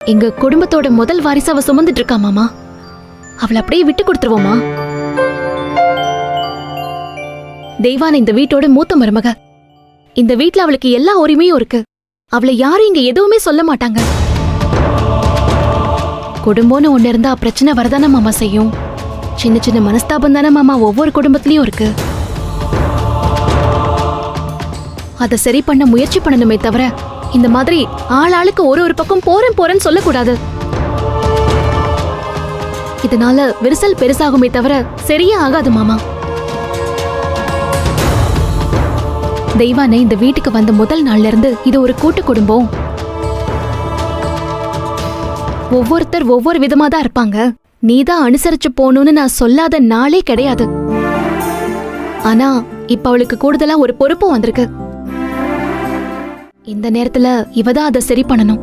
எங்க குடும்பத்தோட முதல் வாரிசு அவ சுமந்துட்டு இருக்கா மாமா. அவளை அப்படியே விட்டு கொடுத்துருவோமா? தெய்வான இந்த வீட்டோட மூத்த மருமக. இந்த வீட்ல அவளுக்கு எல்லா உரிமையும் இருக்கு. அவளை யாரும் இங்க எதுவுமே சொல்ல மாட்டாங்க. குடும்பம்னு ஒண்ணு இருந்தா பிரச்சனை வரதானே மாமா செய்யும். சின்ன சின்ன மனஸ்தாபம் தானே மாமா ஒவ்வொரு குடும்பத்திலயும் இருக்கு. அதை சரி பண்ண முயற்சி பண்ணணுமே தவிர இந்த மாதிரி ஆளாளுக்கு ஒரு பக்கம் போறேன் போறேன்னு சொல்லக்கூடாது. இதனால விரிசல் பெருசாகுமே தவிர சரியா ஆகாது மாமா. தெய்வானை இந்த வீட்டுக்கு வந்த முதல் நாள்ல இருந்து இது ஒரு கூட்டு குடும்பம். ஒவ்வொருத்தர் ஒவ்வொரு விதமா தான் இருப்பாங்க. நீதான் அனுசரிச்சு போகணும்னு நான் சொல்லாத நாளே கிடையாது. ஆனா இப்ப அவளுக்கு கூடுதலா ஒரு பொறுப்பு வந்திருக்கு. இந்த நேரத்துல இவதான் அதை சரி பண்ணணும்.